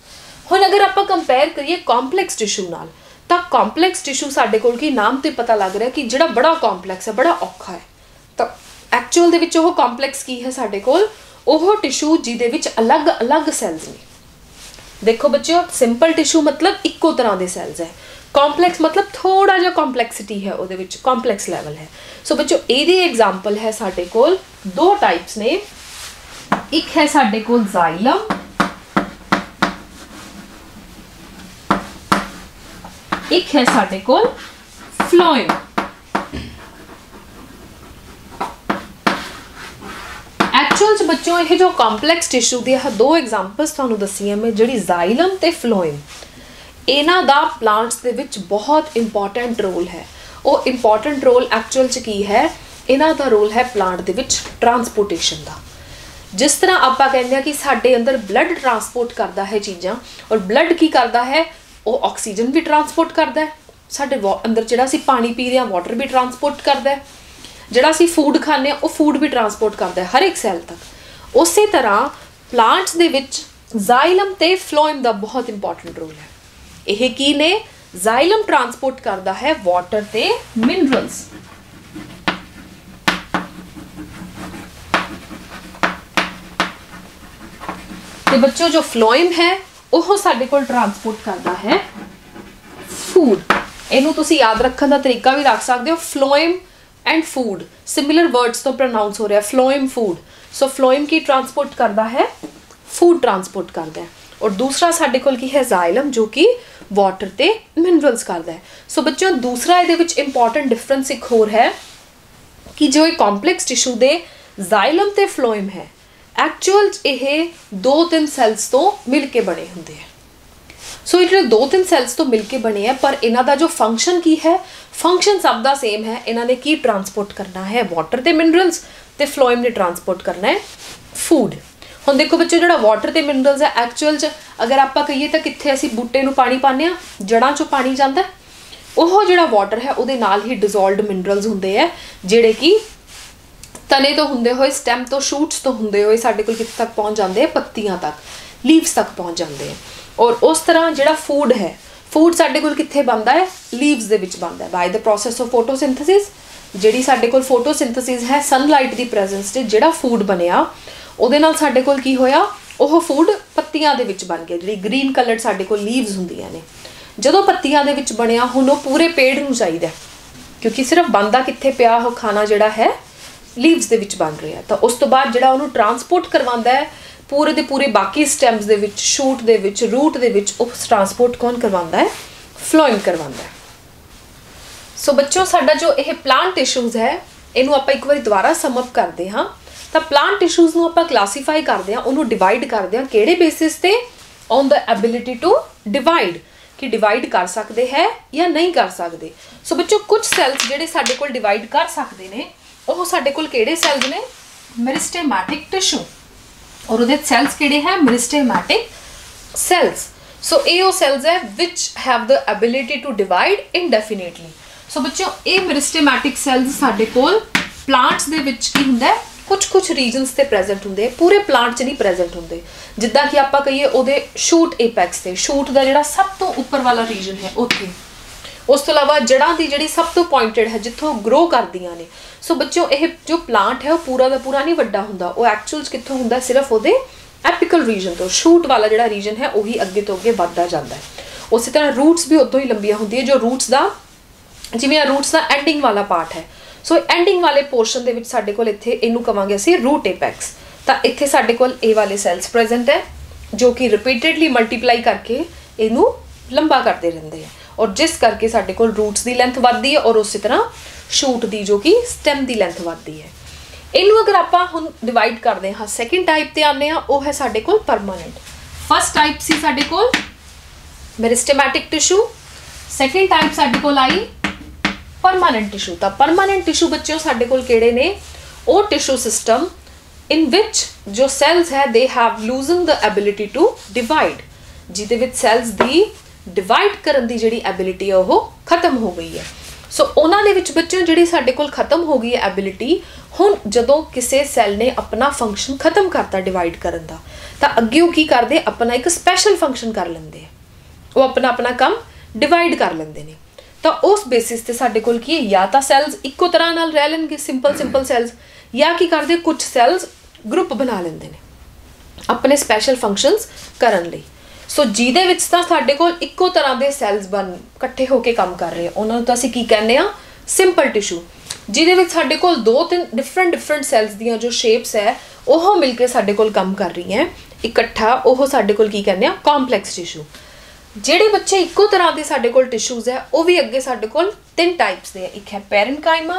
हुण अगर आप कंपेयर करिए कॉम्पलैक्स टिश्यू नाल, तो कॉम्पलैक्स टिश्यू साडे कोल की नाम तो पता लग रहा है कि जिहड़ा बड़ा कॉम्पलैक्स है, बड़ा औखा है। तो एक्चुअल दे विच ओह कॉम्पलैक्स की है साडे कोल, ओह टिश्यू जिहदे विच अलग अलग सैल्स ने। देखो बच्चों सिंपल टिश्यू मतलब इक्को तरह के सैल्स है, कॉम्पलैक्स मतलब थोड़ा जिहा कॉम्पलैक्सिटी है, उहदे विच कॉम्पलैक्स लैवल है। सो बच्चों इहदी एग्जाम्पल है साडे कोल 2 टाइप्स ने, एक है साडे कोल जाइलम, एक है साडे कोल फ्लोएम। एक्चुअल च बच्चों ये जो कॉम्पलैक्स टिश्यू दी 2 एग्जाम्पल्स तुहानूं दस्सियां मैं, जिहड़ी जाइलम ते फ्लोएम, इन्हां दा प्लांट्स दे विच बहुत इंपॉर्टेंट रोल है। वो इंपॉर्टेंट रोल एक्चुअल च की है, इन्हां दा रोल है प्लांट दे विच ट्रांसपोर्टेशन दा। जिस तरह आपां कहंदे आ कि साडे अंदर ब्लड ट्रांसपोर्ट करदा है चीज़ां, और ब्लड की करदा है वो ऑक्सीजन भी ट्रांसपोर्ट करदा है, साडे अंदर जिहड़ा असीं पानी पी रहे हैं वाटर भी ट्रांसपोर्ट करदा है, जिहड़ा असीं फूड खाने वो फूड भी ट्रांसपोर्ट करदा है हर एक सैल तक। उस तरह प्लांट्स दे विच जाइलम ते फ्लोएम दा बहुत इंपॉर्टेंट रोल है। यह की ने जाइलम ट्रांसपोर्ट करता है वाटर ते मिनरल्स, ते बच्चों जो फ्लोएम है वह साडे कोल ट्रांसपोर्ट करता है फूड। इनू तुसी याद रखने का तरीका भी रख सकते हो, phloem and food similar words तो प्रोनाउंस हो रहा है, फ्लोएम फूड। सो फ्लोएम की ट्रांसपोर्ट करता है, फूड ट्रांसपोर्ट करता है, और दूसरा साडे कोल की है जाइलम जो कि वाटर ते मिनरल्स करता है। सो बच्चों दूसरा ये इंपॉर्टेंट डिफरेंस एक होर है कि जो एक कॉम्पलैक्स टिश्यू दे जाइलम ते फ्लोएम है, एक्चुअल ये 2-3 सैल्स तो मिल के बने होंगे हैं। सो ये दो तीन सैल्स तो मिलके बने हैं, पर इन्हां दा जो फंक्शन की है, फंक्शन सब दा सेम है। इन्हां ने की ट्रांसपोर्ट करना है, वाटर ते मिनरल्स, ते फ्लोएम ने ट्रांसपोर्ट करना है फूड। हुण देखो बच्चों, जिहड़ा वाटर ते मिनरल्स है एक्चुअल च अगर आपां कहिए तां कित्थे असीं बूटे नूं पानी पाने आ, जड़ां चों पानी जांदा है, ਉਹ ਜਿਹੜਾ ਵਾਟਰ ਹੈ ਉਹਦੇ ਨਾਲ ਹੀ ਡਿਸੋਲਵਡ ਮਿਨਰਲਸ ਹੁੰਦੇ ਆ, ਜਿਹੜੇ ਕਿ ਤਣੇ ਤੋਂ ਹੁੰਦੇ ਹੋਏ, ਸਟੈਮ ਤੋਂ, ਸ਼ੂਟਸ ਤੋਂ ਹੁੰਦੇ ਹੋਏ ਸਾਡੇ ਕੋਲ ਕਿੱਥੇ ਤੱਕ ਪਹੁੰਚ ਜਾਂਦੇ ਆ, ਪੱਤੀਆਂ ਤੱਕ, ਲੀਵਸ ਤੱਕ ਪਹੁੰਚ ਜਾਂਦੇ ਆ। ਔਰ ਉਸ ਤਰ੍ਹਾਂ ਜਿਹੜਾ ਫੂਡ ਹੈ, ਫੂਡ ਸਾਡੇ ਕੋਲ ਕਿੱਥੇ ਬਣਦਾ ਹੈ, ਲੀਵਸ ਦੇ ਵਿੱਚ ਬਣਦਾ ਹੈ ਬਾਈ ਦ ਪ੍ਰੋਸੈਸ ਆਫ ਫੋਟੋਸਿੰਥੇਸਿਸ। ਜਿਹੜੀ ਸਾਡੇ ਕੋਲ ਫੋਟੋਸਿੰਥੇਸਿਸ ਹੈ, ਸਨਲਾਈਟ ਦੀ ਪ੍ਰੈਜ਼ੈਂਸ 'ਚ ਜਿਹੜਾ ਫੂਡ ਬਣਿਆ ਉਹਦੇ ਨਾਲ ਸਾਡੇ ਕੋਲ ਕੀ ਹੋਇਆ, ਉਹ ਫੂਡ ਪੱਤੀਆਂ ਦੇ ਵਿੱਚ ਬਣ ਗਿਆ, ਜਿਹੜੀ ਗ੍ਰੀਨ ਕਲਰਡ ਸਾਡੇ ਕੋਲ ਲੀਵਸ ਹੁੰਦੀਆਂ ਨੇ। ਜਦੋਂ ਪੱਤੀਆਂ ਦੇ ਵਿੱਚ ਬਣਿਆ, ਹੁਣ ਉਹ ਪੂਰੇ ਪੇੜ ਨੂੰ ਚਾਹੀਦਾ, ਕਿਉਂਕਿ ਸਿਰਫ ਬਣਦਾ ਕਿੱਥੇ ਪਿਆ, ਉਹ ਖਾਣਾ ਜਿਹੜਾ ਹੈ ਲੀਵਸ ਦੇ ਵਿੱਚ ਬਣ ਰਿਹਾ। ਤਾਂ ਉਸ ਤੋਂ ਬਾਅਦ ਜਿਹੜਾ ਉਹਨੂੰ ਟਰਾਂਸਪੋਰਟ ਕਰਵਾਉਂਦਾ ਹੈ ਪੂਰੇ ਦੇ ਪੂਰੇ ਬਾਕੀ ਸਟੈਮਸ ਦੇ ਵਿੱਚ, ਸ਼ੂਟ ਦੇ ਵਿੱਚ, ਰੂਟ ਦੇ ਵਿੱਚ, ਉਹ ਟਰਾਂਸਪੋਰਟ ਕੌਣ ਕਰਵਾਉਂਦਾ ਹੈ, ਫਲੋਇਮ ਕਰਵਾਉਂਦਾ ਹੈ। ਸੋ ਬੱਚਿਓ, ਸਾਡਾ ਜੋ ਇਹ ਪਲਾਂਟ ਟਿਸ਼ੂਜ਼ ਹੈ, ਇਹਨੂੰ ਆਪਾਂ ਇੱਕ ਵਾਰੀ ਦੁਬਾਰਾ ਸਮ ਅਪ ਕਰਦੇ ਹਾਂ। ਤਾਂ ਪਲਾਂਟ ਟਿਸ਼ੂਜ਼ ਨੂੰ ਆਪਾਂ ਕਲਾਸੀਫਾਈ ਕਰਦੇ ਹਾਂ, ਉਹਨੂੰ ਡਿਵਾਈਡ ਕਰਦੇ ਹਾਂ ਕਿਹੜੇ ਬੇਸਿਸ ਤੇ, on the ability to divide, कि डिवाइड कर सकते हैं या नहीं कर सकते। सो बच्चों, कुछ सैल्स जिहड़े साडे कोल डिवाइड कर सकते हैं, वो साडे कोल किहड़े सैल्स ने, मेरिस्टेमैटिक टिशू, और उहदे सैल्स किहड़े हैं, मेरिस्टेमैटिक सैल्स। सो ये सैल्स है which have the ability to divide indefinitely. So बच्चों, ये मेरिस्टेमैटिक सैल्स साडे कोल प्लांट्स दे विच की हुंदा है, कुछ रीजनस ते प्रेजेंट होंगे, पूरे प्लांट च नहीं प्रेजेंट होंगे। जिद्दां कि आपां कहिए उहदे शूट एपैक्स ते, शूट का जिहड़ा सब तो उपर वाला रीजन है उत्थे, उस तो इलावा जड़ां दी जिहड़ी सब तो पॉइंटेड है, जिथों ग्रो करदियां ने। सो बच्चों, यह जो प्लांट है वो पूरा का पूरा नहीं वड्डा हुंदा, वो एक्चुअल च कित्थों हुंदा, सिर्फ उहदे एपिकल रीजन तो, शूट वाला जिहड़ा रीजन है वही अगे तो अगे वधदा जांदा है। उस तरह रूट्स भी उदों ही लंबियां हुंदियां, जो रूट्स का जिवें रूट्स का एंडिंग वाला पार्ट है। सो एंडिंग वाले पोर्शन दे विच साडे कोल इत्थे इहनूं कवांगे असीं रूट एपैक्स। तां इत्थे साडे कोल ए वाले सैल्स प्रेजेंट है, जो कि रिपीटेडली मल्टीप्लाई करके इहनूं लंबा करते रहंदे हैं, और जिस करके साडे कोल रूट्स की लेंथ वधदी है, और उस तरह शूट की जो कि स्टेम की लेंथ वधदी है। इहनूं अगर आपां हुण डिवाइड करदे हां, सैकेंड टाइप ते आने आ, वो है साडे कोल परमानेंट। फर्स्ट टाइप सी साडे कोल मेरिस्टेमैटिक टिशू, सैकेंड टाइप साडे कोल आई परमानेंट टिशू। तो परमानेंट टिशू बच्चों साडे कोल किहड़े ने, वो टिशू सिस्टम इन विच जो सैल्स है they have loosen the ability to divide, जिहदे विच सैल्स दी डिवाइड करन दी जिहड़ी एबिलिटी है वो खत्म हो गई है। सो उन्हां दे विच बच्चों जिहड़ी साडे कोल खत्म हो गई है एबिलिटी, हुण जदों किसी सैल ने अपना फंक्शन खत्म करता डिवाइड करन दा, तां अगे वो की करदे, अपना एक स्पैशल फंक्शन कर लैंदे, वो अपना अपना काम डिवाइड कर लैंदे ने। तो उस बेसिस ते साडे कोल की या तो सैल्स इक्को तरह नाल रह लैणगे, सिंपल सैल्स, या की करदे कुछ सैल्स ग्रुप बना लैंदे ने अपने स्पैशल फंक्शनस करन लई। सो जिहदे विच तां साडे कोल इक्को तरह दे सैल्स बन इकट्ठे होके काम कर रहे हैं, उन्हां नूं तां असीं की कहने आ, सिंपल टिशू। जिहदे विच साडे कोल दो तीन डिफरेंट सैल्स दियां जो शेप्स है वो मिलके साडे कोल काम कर रही हैं इकट्ठा, वो साडे कोल की कहने आ, कॉम्पलैक्स टिशू। ਜਿਹੜੇ ਬੱਚੇ ਇੱਕੋ ਤਰ੍ਹਾਂ ਦੇ ਸਾਡੇ ਕੋਲ ਟਿਸ਼ੂਜ਼ ਹੈ, ਉਹ ਵੀ ਅੱਗੇ ਸਾਡੇ ਕੋਲ ਤਿੰਨ ਟਾਈਪਸ ਦੇ ਹੈ, ਇੱਕ ਹੈ ਪੈਰੇਨਕਾਈਮਾ,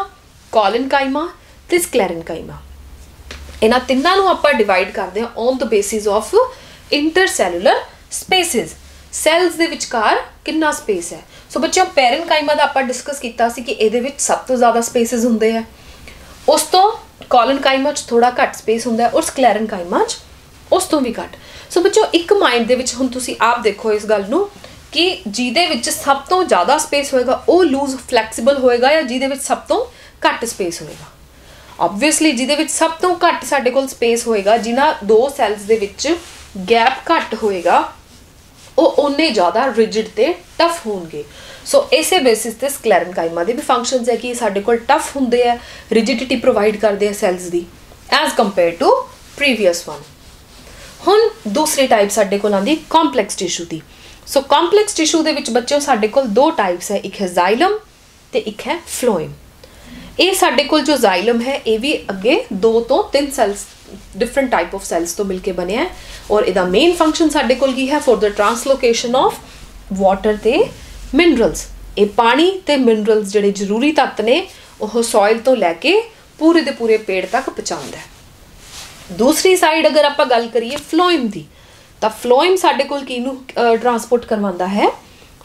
ਕੋਲਿਨਕਾਈਮਾ ਤੇ ਸਕਲੈਰਨਕਾਈਮਾ। ਇਹਨਾਂ ਤਿੰਨਾਂ ਨੂੰ ਆਪਾਂ ਡਿਵਾਈਡ ਕਰਦੇ ਹਾਂ on the basis of intercellular spaces, cells ਦੇ ਵਿਚਕਾਰ ਕਿੰਨਾ ਸਪੇਸ ਹੈ। ਸੋ ਬੱਚਿਓ, ਪੈਰੇਨਕਾਈਮਾ ਦਾ ਆਪਾਂ ਡਿਸਕਸ ਕੀਤਾ ਸੀ ਕਿ ਇਹਦੇ ਵਿੱਚ ਸਭ ਤੋਂ ਜ਼ਿਆਦਾ ਸਪੇਸਿਸ ਹੁੰਦੇ ਆ, ਉਸ ਤੋਂ ਕੋਲਿਨਕਾਈਮਾ 'ਚ ਥੋੜਾ ਘੱਟ ਸਪੇਸ ਹੁੰਦਾ ਹੈ, ਔਰ ਸਕਲੈਰਨਕਾਈਮਾ 'ਚ ਉਸ ਤੋਂ ਵੀ ਘੱਟ। सो बच्चों, एक माइंड दे विच हुण तुसीं आप देखो इस गल नूं कि जिहदे विच सब तो ज़्यादा स्पेस होएगा वो लूज फ्लैक्सीबल होएगा, या जिहदे विच सब तो घट स्पेस होएगा। ऑबवियसली जिहदे विच सब तो घट साडे कोल स्पेस होएगा, जिन्हां दो सैल्स दे विच गैप घट होएगा, वो उन्ने ज़्यादा रिजिड ते टफ होणगे। सो इसे बेसिस ते स्क्लेरेनकाइमा दे भी फंक्शनस है कि साडे कोल टफ हुंदे आ, रिजिडिटी प्रोवाइड करदे आ सैल्स दी as compared to previous one. हुण दूसरी टाइप साडे कोल आंदी कॉम्पलैक्स टिशू दी। सो कॉम्पलैक्स टिशू दे विच बच्चों साडे कोल दो टाइप्स है, एक है जाइलम ते एक है फ्लोएम। ये साडे कोल जो जाइलम है ये भी अगे 2 तो 3 cells different type of cells तो मिलके बने है, और इहदा मेन फंक्शन साडे कोल की है, for the translocation of water ते मिनरल्स। ये पानी ते मिनरल्स जिहड़े जरूरी तत्त ने वो सॉइल तो लैके पूरे दे पूरे पेड़ तक पहुँचाउंदा है। दूसरी साइड अगर आप गल करिए फ्लोएम की, ਤਾਂ ਫਲੋਇਮ ਸਾਡੇ ਕੋਲ ਕਿਹਨੂੰ ਟਰਾਂਸਪੋਰਟ ਕਰਵਾਉਂਦਾ ਹੈ,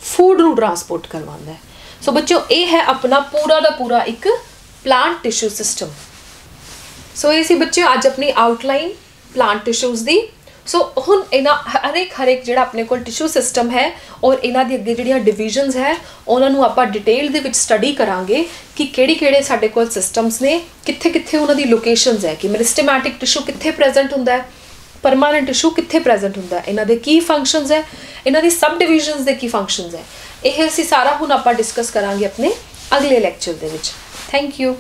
ਫੂਡ ਨੂੰ ਟਰਾਂਸਪੋਰਟ ਕਰਵਾਉਂਦਾ ਹੈ। ਸੋ ਬੱਚਿਓ ਇਹ ਹੈ ਆਪਣਾ ਪੂਰਾ ਦਾ ਪੂਰਾ ਇੱਕ ਪਲਾਂਟ ਟਿਸ਼ੂ ਸਿਸਟਮ। ਸੋ ਇਹ ਸੀ ਬੱਚਿਓ ਅੱਜ ਆਪਣੀ ਆਊਟਲਾਈਨ ਪਲਾਂਟ ਟਿਸ਼ੂਜ਼ ਦੀ। ਸੋ ਹੁਣ ਇਹਨਾਂ ਹਰੇਕ ਜਿਹੜਾ ਆਪਣੇ ਕੋਲ ਟਿਸ਼ੂ ਸਿਸਟਮ ਹੈ ਔਰ ਇਹਨਾਂ ਦੀ ਅੱਗੇ ਜਿਹੜੀਆਂ ਡਿਵੀਜ਼ਨਸ ਹੈ ਉਹਨਾਂ ਨੂੰ ਆਪਾਂ ਡਿਟੇਲ ਦੇ ਵਿੱਚ ਸਟੱਡੀ ਕਰਾਂਗੇ ਕਿ ਕਿਹੜੇ ਸਾਡੇ ਕੋਲ ਸਿਸਟਮਸ ਨੇ, ਕਿੱਥੇ ਉਹਨਾਂ ਦੀ ਲੋਕੇਸ਼ਨਸ ਹੈ, ਕਿ ਮੈਰਿਸਟੇਮੈਟਿਕ ਟਿਸ਼ੂ ਕਿੱਥੇ ਪ੍ਰੈਜ਼ੈਂਟ ਹੁੰਦਾ ਹੈ, ਪਰਮਾਨੈਂਟ ਟਿਸ਼ੂ ਕਿੱਥੇ ਪ੍ਰੈਜ਼ੈਂਟ ਹੁੰਦਾ ਹੈ, ਇਹਨਾਂ ਦੇ ਕੀ ਫੰਕਸ਼ਨਸ ਹੈ, ਇਹਨਾਂ ਦੀ ਸਬ ਡਿਵੀਜ਼ਨਸ ਦੇ ਕੀ ਫੰਕਸ਼ਨਸ ਹੈ। ਇਹ ਅਸੀਂ ਸਾਰਾ ਹੁਣ ਆਪਾਂ ਡਿਸਕਸ ਕਰਾਂਗੇ ਆਪਣੇ ਅਗਲੇ ਲੈਕਚਰ ਦੇ ਵਿੱਚ। Thank you.